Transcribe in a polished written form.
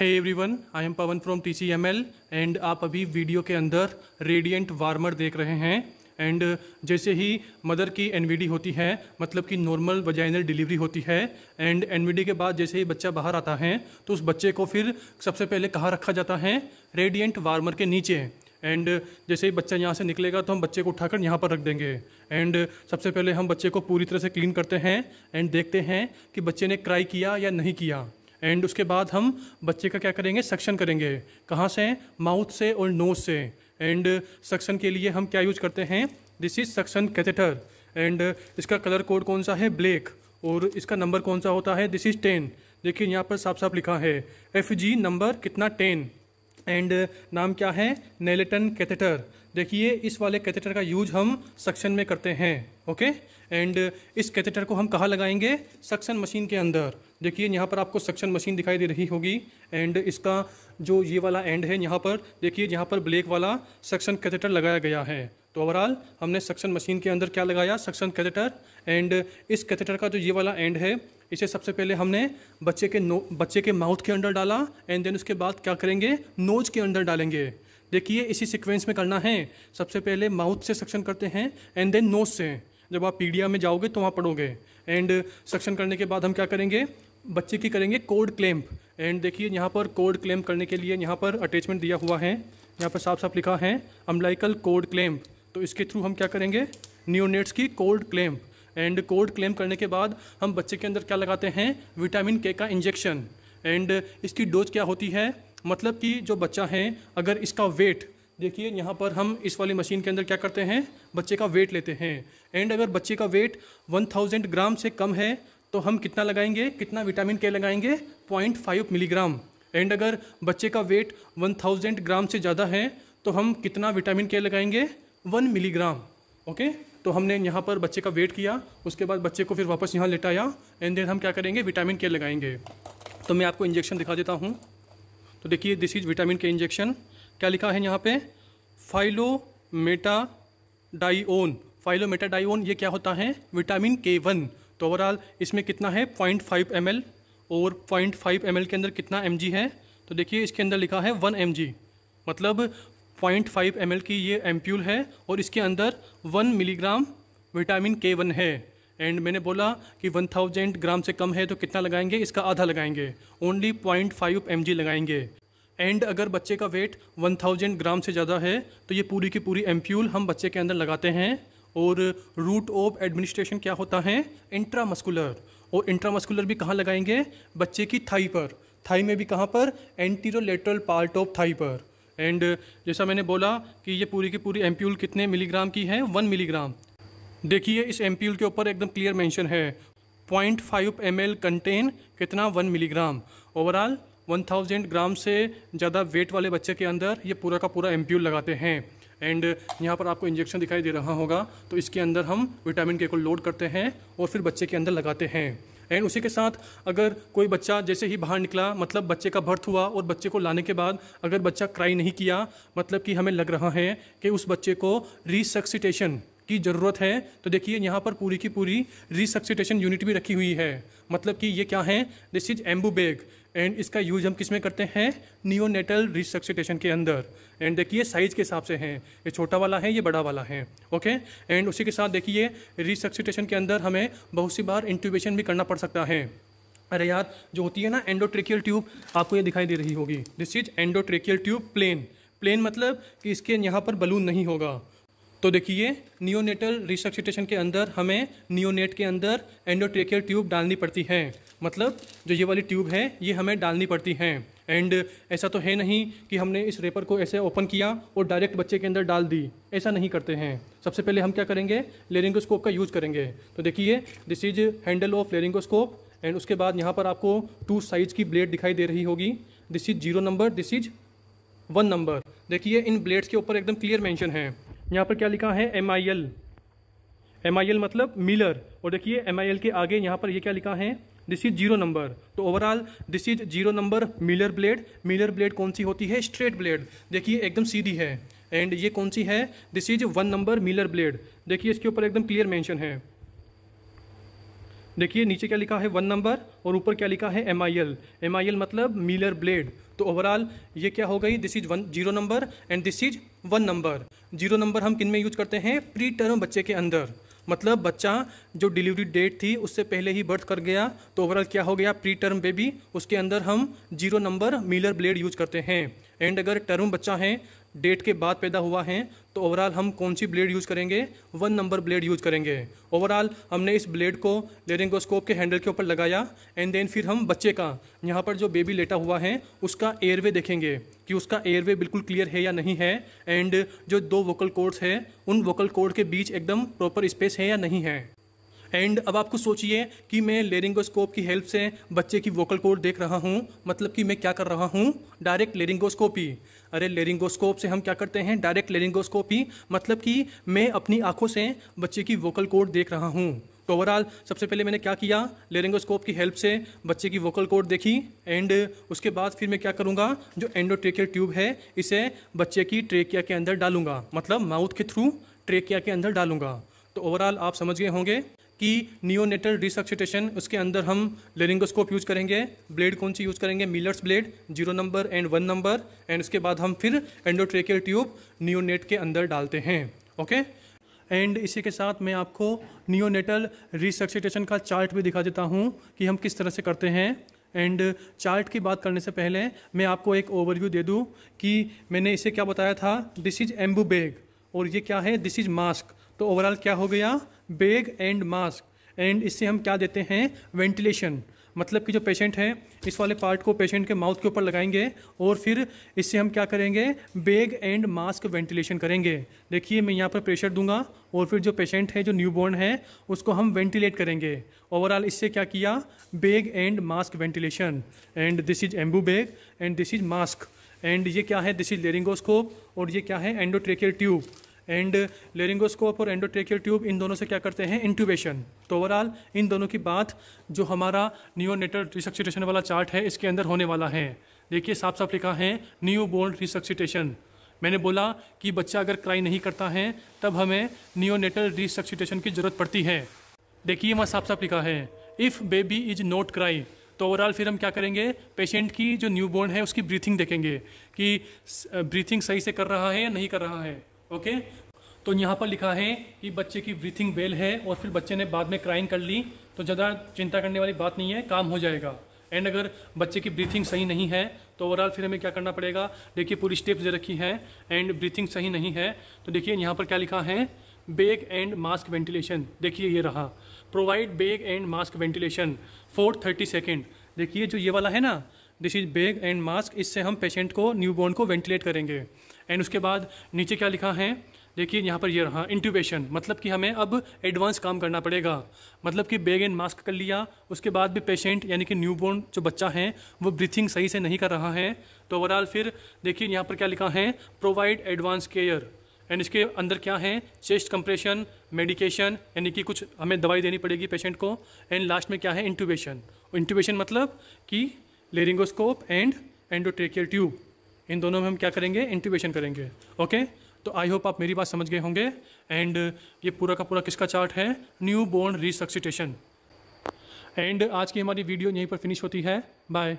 Hey everyone, I am Pavan from TCML and आप अभी video के अंदर रेडिएंट वार्मर देख रहे हैं। एंड जैसे ही मदर की एनवीडी होती है, मतलब कि नॉर्मल वजाइनल डिलीवरी होती है, एंड एनवीडी के बाद जैसे ही बच्चा बाहर आता है तो उस बच्चे को फिर सबसे पहले कहाँ रखा जाता है? रेडिएंट वार्मर के नीचे। एंड जैसे ही बच्चा यहाँ से निकलेगा तो हम बच्चे को उठाकर यहाँ पर रख देंगे। एंड सबसे पहले हम बच्चे को पूरी तरह से क्लीन करते हैं एंड देखते हैं कि बच्चे ने क्राई किया या नहीं किया। एंड उसके बाद हम बच्चे का क्या करेंगे? सक्शन करेंगे। कहाँ से? माउथ से और नोज से। एंड सक्शन के लिए हम क्या यूज करते हैं? This is suction catheter. And इसका कलर कोड कौन सा है? ब्लैक। और इसका नंबर कौन सा होता है? This is 10। देखिए यहाँ पर साफ साफ लिखा है FG नंबर कितना? 10। एंड नाम क्या है? नेलेटन कैथेटर। देखिए इस वाले कैथेटर का यूज हम सक्शन में करते हैं। ओके। एंड इस कैथेटर को हम कहाँ लगाएंगे? सक्शन मशीन के अंदर। देखिए यहाँ पर आपको सक्शन मशीन दिखाई दे रही होगी। एंड इसका जो ये वाला एंड है यहाँ पर देखिए, यहाँ पर ब्लैक वाला सक्शन कैथेटर लगाया गया है। तो ओवरऑल हमने सक्शन मशीन के अंदर क्या लगाया? Suction catheter. एंड इस कैथेटर का जो ये वाला एंड है, इसे सबसे पहले हमने बच्चे के माउथ के अंदर डाला। एंड देन उसके बाद क्या करेंगे? नोज के अंदर डालेंगे। देखिए इसी सीक्वेंस में करना है। सबसे पहले माउथ से सक्शन करते हैं एंड देन नोज से। जब आप पीडिया में जाओगे तो वहाँ पढ़ोगे। एंड सक्शन करने के बाद हम क्या करेंगे? बच्चे की करेंगे कोड क्लैंप। एंड देखिए यहाँ पर कोड क्लैंप करने के लिए यहाँ पर अटैचमेंट दिया हुआ है। यहाँ पर साफ साफ लिखा है अम्बिलिकल कोड क्लैंप। तो इसके थ्रू हम क्या करेंगे? नियोनेट्स की code clamp. And code clamp करने के बाद हम बच्चे के अंदर क्या लगाते हैं? विटामिन K का इंजेक्शन। एंड इसकी डोज क्या होती है? मतलब कि जो बच्चा है, अगर इसका वेट, देखिए यहाँ पर हम इस वाली मशीन के अंदर क्या करते हैं? बच्चे का वेट लेते हैं। एंड अगर बच्चे का वेट 1000 ग्राम से कम है तो हम कितना लगाएंगे? कितना विटामिन K लगाएंगे? 0.5 मिलीग्राम। एंड अगर बच्चे का वेट 1000 ग्राम से ज़्यादा है तो हम कितना विटामिन K लगाएंगे? 1 मिलीग्राम। ओके। तो हमने यहाँ पर बच्चे का वेट किया, उसके बाद बच्चे को फिर वापस यहाँ लेटाया। एंड देन हम क्या करेंगे? विटामिन K लगाएंगे। तो मैं आपको इंजेक्शन दिखा देता हूँ। तो देखिए this is vitamin K injection. क्या लिखा है यहाँ पे? फाइलोमेटाडाइओन। फाइलोमेटाडाइओन ये क्या होता है? Vitamin K1। तो ओवरऑल इसमें कितना है? 0.5 ml। और 0.5 ml के अंदर कितना mg है? तो देखिए इसके अंदर लिखा है 1 mg, मतलब 0.5 ml की ये एम्प्यूल है और इसके अंदर 1 मिलीग्राम विटामिन K1 है। एंड मैंने बोला कि 1000 ग्राम से कम है तो कितना लगाएंगे? इसका आधा लगाएंगे, ओनली 0.5 mg लगाएंगे। एंड अगर बच्चे का वेट 1000 ग्राम से ज़्यादा है तो ये पूरी की पूरी एम्प्यूल हम बच्चे के अंदर लगाते हैं। और रूट ऑफ एडमिनिस्ट्रेशन क्या होता है? इंट्रामस्कुलर। और इंट्रामस्कुलर भी कहाँ लगाएंगे? बच्चे की थाई पर। थाई में भी कहाँ पर? एंटीरोलेटरल पार्ट ऑफ थाई पर। एंड जैसा मैंने बोला कि ये पूरी की पूरी एम्प्यूल कितने मिलीग्राम की है? 1 मिलीग्राम। देखिए इस एम्प्यूल के ऊपर एकदम क्लियर मेंशन है 0.5 ml कंटेन कितना? 1 मिलीग्राम। ओवरऑल 1000 ग्राम से ज़्यादा वेट वाले बच्चे के अंदर ये पूरा का पूरा एम्प्यूल लगाते हैं। एंड यहाँ पर आपको इंजेक्शन दिखाई दे रहा होगा। तो इसके अंदर हम विटामिन K को लोड करते हैं और फिर बच्चे के अंदर लगाते हैं। एंड उसी के साथ अगर कोई बच्चा जैसे ही बाहर निकला, मतलब बच्चे का बर्थ हुआ और बच्चे को लाने के बाद अगर बच्चा क्राई नहीं किया, मतलब कि हमें लग रहा है कि उस बच्चे को रिसक्सिटेशन की ज़रूरत है, तो देखिए यहाँ पर पूरी की पूरी रिसक्सिटेशन यूनिट भी रखी हुई है। मतलब कि ये क्या है? This is Anbu bag. And इसका यूज हम किस में करते हैं? नियोनेटल रिसक्सिटेशन के अंदर। एंड देखिए साइज़ के हिसाब से हैं, ये छोटा वाला है, ये बड़ा वाला है। ओके। एंड उसी के साथ देखिए रिसक्सिटेशन के अंदर हमें बहुत सी बार इंट्यूबेशन भी करना पड़ सकता है। अरे यार, जो होती है ना एंडोट्रेकियल ट्यूब, आपको ये दिखाई दे रही होगी। This is endotracheal tube plain. Plain मतलब कि इसके यहाँ पर बलून नहीं होगा। तो देखिए नियोनेटल रिसक्सिटेशन के अंदर हमें नियोनेट के अंदर एंडोट्रेकियल ट्यूब डालनी पड़ती है। मतलब जो ये वाली ट्यूब है ये हमें डालनी पड़ती है। एंड ऐसा तो है नहीं कि हमने इस रेपर को ऐसे ओपन किया और डायरेक्ट बच्चे के अंदर डाल दी, ऐसा नहीं करते हैं। सबसे पहले हम क्या करेंगे? लेरिंगोस्कोप का यूज़ करेंगे। तो देखिए this is handle of laryngoscope. And उसके बाद यहाँ पर आपको 2 साइज की ब्लेड दिखाई दे रही होगी। This is 0 number, this is 1 number. देखिए इन ब्लेड्स के ऊपर एकदम क्लियर मेंशन है। यहाँ पर क्या लिखा है? MIL। MIL मतलब मिलर। और देखिए MIL के आगे यहाँ पर ये क्या लिखा है? This is 0 number. तो overall this is 0 number Miller blade. Miller blade कौन सी होती है? Straight blade. देखिए एकदम सीधी है। एंड ये कौन सी है? This is 1 number Miller blade. देखिए इसके ऊपर एकदम क्लियर मेंशन है। देखिए नीचे क्या लिखा है 1 नंबर और ऊपर क्या लिखा है MIL। MIL मतलब मीलर ब्लेड। तो ओवरऑल ये क्या हो गई, this is 0 number and this is 1 number. 0 number हम किन में यूज करते हैं, प्री टर्म बच्चे के अंदर, मतलब बच्चा जो डिलीवरी डेट थी उससे पहले ही बर्थ कर गया तो ओवरऑल क्या हो गया, प्री टर्म बेबी, उसके अंदर हम 0 नंबर मीलर ब्लेड यूज करते हैं। एंड अगर टर्म बच्चा है, डेट के बाद पैदा हुआ है, तो ओवरऑल हम कौन सी ब्लेड यूज़ करेंगे, 1 नंबर ब्लेड यूज़ करेंगे। ओवरऑल हमने इस ब्लेड को लेरिंगोस्कोप के हैंडल के ऊपर लगाया एंड देन फिर हम बच्चे का, यहाँ पर जो बेबी लेटा हुआ है उसका एयरवे देखेंगे कि उसका एयरवे बिल्कुल क्लियर है या नहीं है, एंड जो 2 वोकल कॉर्ड्स है उन वोकल कॉर्ड के बीच एकदम प्रॉपर स्पेस है या नहीं है। एंड अब आपको सोचिए कि मैं लेरिंगोस्कोप की हेल्प से बच्चे की वोकल कॉर्ड देख रहा हूँ, मतलब कि मैं क्या कर रहा हूँ, डायरेक्ट लेरिंगोस्कोपी। अरे लेरिंगोस्कोप से हम क्या करते हैं, डायरेक्ट लेरिंगोस्कोपी, मतलब कि मैं अपनी आंखों से बच्चे की वोकल कॉर्ड देख रहा हूँ। तो ओवरऑल सबसे पहले मैंने क्या किया, लेरिंगोस्कोप की हेल्प से बच्चे की वोकल कॉर्ड देखी एंड उसके बाद फिर मैं क्या करूँगा, जो एंडोट्रेकियल ट्यूब है इसे बच्चे की ट्रेकिया के अंदर डालूंगा, मतलब माउथ के थ्रू ट्रेकिया के अंदर डालूंगा। तो ओवरऑल आप समझ गए होंगे कि नियोनेटल रिसक्सिटेशन, उसके अंदर हम लेरिंगोस्कोप यूज़ करेंगे। ब्लेड कौन सी यूज़ करेंगे, millers blade, 0 number and 1 number, and उसके बाद हम फिर एंडोट्रेकियल ट्यूब नियोनेट के अंदर डालते हैं। ओके, एंड इसी के साथ मैं आपको नियोनेटल रिसक्सिटेशन का चार्ट भी दिखा देता हूँ कि हम किस तरह से करते हैं। एंड चार्ट की बात करने से पहले मैं आपको एक ओवरव्यू दे दूँ कि मैंने इसे क्या बताया था, दिस इज एम्बू बैग और ये क्या है, दिस इज मास्क। तो ओवरऑल क्या हो गया, बैग एंड मास्क। एंड इससे हम क्या देते हैं, वेंटिलेशन, मतलब कि जो पेशेंट है इस वाले पार्ट को पेशेंट के माउथ के ऊपर लगाएंगे और फिर इससे हम क्या करेंगे, बैग एंड मास्क वेंटिलेशन करेंगे। देखिए मैं यहाँ पर प्रेशर दूंगा और फिर जो पेशेंट है, जो न्यूबॉर्न है, उसको हम वेंटिलेट करेंगे। ओवरऑल इससे क्या किया, bag and mask ventilation. And this is Anbu bag and this is mask. And ये क्या है, दिस इज लेरिंगोस्कोप और ये क्या है, एंडोट्रेकियल ट्यूब। एंड लेरिंगोस्कोप और एंडोट्रेकियल ट्यूब, इन दोनों से क्या करते हैं, इंट्यूबेशन। तो ओवरऑल इन दोनों की बात जो हमारा नियोनेटल रिसक्सिटेशन वाला चार्ट है इसके अंदर होने वाला है। देखिए साफ साफ लिखा है न्यू बोर्न रिसक्सिटेशन। मैंने बोला कि बच्चा अगर क्राई नहीं करता है तब हमें नियोनेटल रिसक्सिटेशन की जरूरत पड़ती है। देखिए वहाँ साफ साफ लिखा है if baby is not cry. तो ओवरऑल फिर हम क्या करेंगे, पेशेंट की जो न्यूबॉर्न है उसकी ब्रीथिंग देखेंगे कि ब्रीथिंग सही से कर रहा है या नहीं कर रहा है। ओके, तो यहाँ पर लिखा है कि बच्चे की ब्रीथिंग वेल है और फिर बच्चे ने बाद में क्राइंग कर ली तो ज़्यादा चिंता करने वाली बात नहीं है, काम हो जाएगा। एंड अगर बच्चे की ब्रीथिंग सही नहीं है तो ओवरऑल फिर हमें क्या करना पड़ेगा, देखिए पूरी स्टेप्स दे रखी है एंड ब्रीथिंग सही नहीं है तो देखिए यहाँ पर क्या लिखा है, बैग एंड मास्क वेंटिलेशन। देखिए ये रहा, provide bag and mask ventilation for 30 second. देखिए जो ये वाला है ना, this is bag and mask, इससे हम पेशेंट को, न्यूबॉर्न को वेंटिलेट करेंगे। एंड उसके बाद नीचे क्या लिखा है, देखिए यहाँ पर ये रहा इंट्यूबेशन, मतलब कि हमें अब एडवांस काम करना पड़ेगा। मतलब कि बैग एंड मास्क कर लिया, उसके बाद भी पेशेंट यानी कि न्यूबॉर्न जो बच्चा है वो ब्रीथिंग सही से नहीं कर रहा है तो ओवरऑल फिर देखिए यहाँ पर क्या लिखा है, प्रोवाइड एडवांस केयर। एंड इसके अंदर क्या है, चेस्ट कंप्रेशन, मेडिकेशन, यानी कि कुछ हमें दवाई देनी पड़ेगी पेशेंट को। एंड लास्ट में क्या है, इंट्यूबेशन। इंट्यूबेशन मतलब कि लेरिंगोस्कोप एंड एंडोट्रेकियल ट्यूब, इन दोनों में हम क्या करेंगे, इंट्यूबेशन करेंगे। ओके, तो आई होप आप मेरी बात समझ गए होंगे। एंड ये पूरा का पूरा किसका चार्ट है, न्यू बोर्न रिसक्सिटेशन। एंड आज की हमारी वीडियो यहीं पर फिनिश होती है। बाय।